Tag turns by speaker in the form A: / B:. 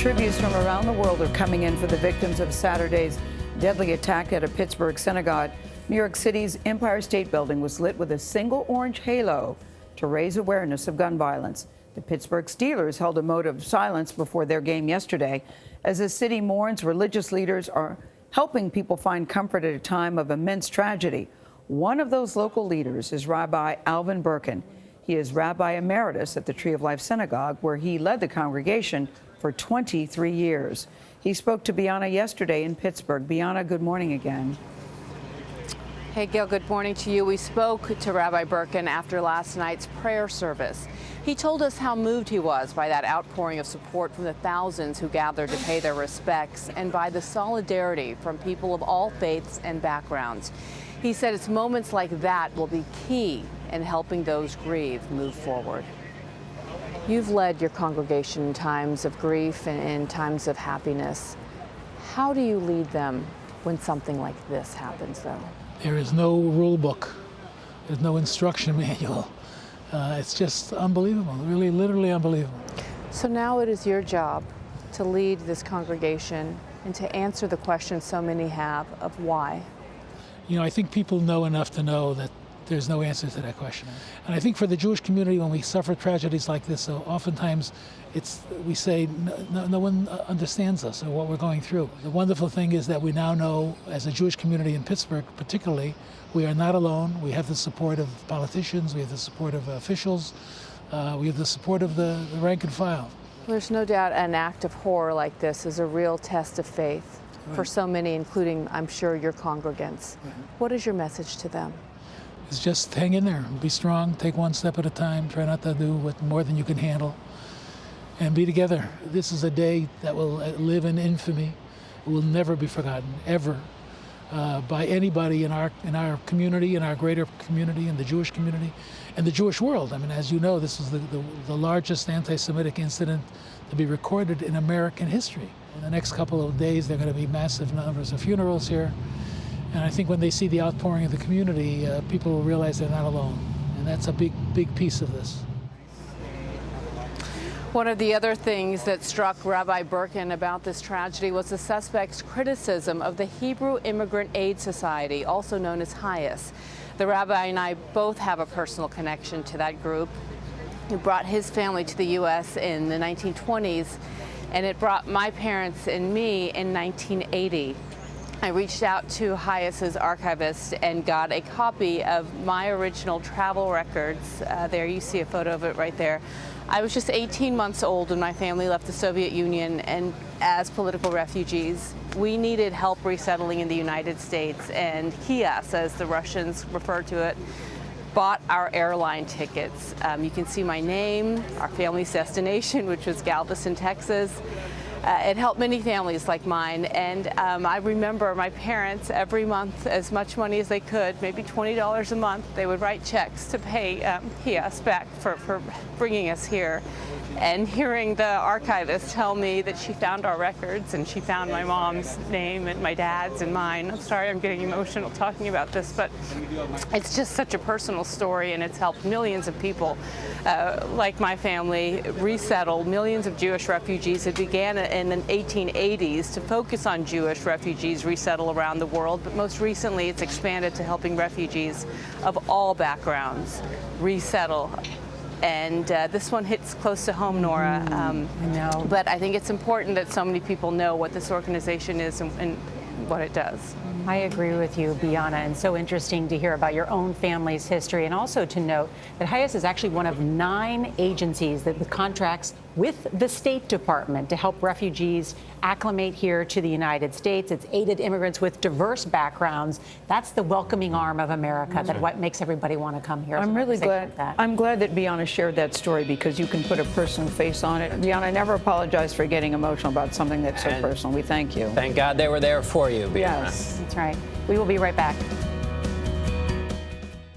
A: tributes from around the world are coming in for the victims of Saturday's deadly attack at a Pittsburgh synagogue. New York City's Empire State Building was lit with a single orange halo to raise awareness of gun violence. The Pittsburgh Steelers held a moment of silence before their game yesterday. As the city mourns, religious leaders are helping people find comfort at a time of immense tragedy. One of those local leaders is Rabbi Alvin Berkun. He is Rabbi Emeritus at the Tree of Life Synagogue, where he led the congregation for 23 years. He spoke to Bianna yesterday in Pittsburgh. Bianna, good morning again.
B: Hey, Gayle, good morning to you. We spoke to Rabbi Berkun after last night's prayer service. He told us how moved he was by that outpouring of support from the thousands who gathered to pay their respects and by the solidarity from people of all faiths and backgrounds. He said it's moments like that will be key in helping those grieve move forward. You've led your congregation in times of grief and in times of happiness. How do you lead them when something like this happens, though?
C: There is no rule book. There's no instruction manual. It's just unbelievable, really, literally unbelievable.
B: So now it is your job to lead this congregation and to answer the question so many have of why.
C: You know, I think people know enough to know that there's no answer to that question. And I think for the Jewish community, when we suffer tragedies like this, so oftentimes we say no one understands us or what we're going through. The wonderful thing is that we now know, as a Jewish community in Pittsburgh particularly, we are not alone. We have the support of politicians, we have the support of officials, we have the support of the rank and file.
B: There's no doubt an act of horror like this is a real test of faith for so many, including, I'm sure, your congregants. What is your message to them?
C: It's just hang in there, be strong, take one step at a time, try not to do more than you can handle, and be together. This is a day that will live in infamy. It will never be forgotten, ever, by anybody in our community, in our greater community, in the Jewish community, and the Jewish world. I mean, as you know, this is the largest anti-Semitic incident to be recorded in American history. In the next couple of days, there are going to be massive numbers of funerals here. And I think when they see the outpouring of the community, people will realize they're not alone. And that's a big, big piece of this.
B: One of the other things that struck Rabbi Berkun about this tragedy was the suspect's criticism of the Hebrew Immigrant Aid Society, also known as HIAS. The rabbi and I both have a personal connection to that group. It brought his family to the U.S. in the 1920s, and it brought my parents and me in 1980. I reached out to HIAS's archivist and got a copy of my original travel records. There you see a photo of it right there. I was just 18 months old when my family left the Soviet Union, and as political refugees, we needed help resettling in the United States, and HIAS, as the Russians refer to it, bought our airline tickets. You can see my name, our family's destination, which was Galveston, Texas. It helped many families like mine, and I remember my parents every month, as much money as they could, maybe $20 a month, they would write checks to pay HIAS back for bringing us here. And hearing the archivist tell me that she found our records and she found my mom's name and my dad's and mine. I'm sorry I'm getting emotional talking about this, but it's just such a personal story, and it's helped millions of people like my family resettle millions of Jewish refugees. It began in the 1880s to focus on Jewish refugees resettle around the world, but most recently it's expanded to helping refugees of all backgrounds resettle. And this one hits close to home, Norah.
A: I know.
B: But I think it's important that so many people know what this organization is and what it does.
D: I agree with you, Bianna, and so interesting to hear about your own family's history, and also to note that HIAS is actually one of 9 agencies that with contracts with the State Department to help refugees acclimate here to the United States. It's aided immigrants with diverse backgrounds. That's the welcoming arm of America. That's what makes everybody want to come here.
A: I'm really glad that. I'm glad that Bianna shared that story, because you can put a personal face on it. Bianna, never apologize for getting emotional about something that's so personal. We thank you.
E: Thank God they were there for you, Bianna.
A: Yes.
D: That's right. We will be right back.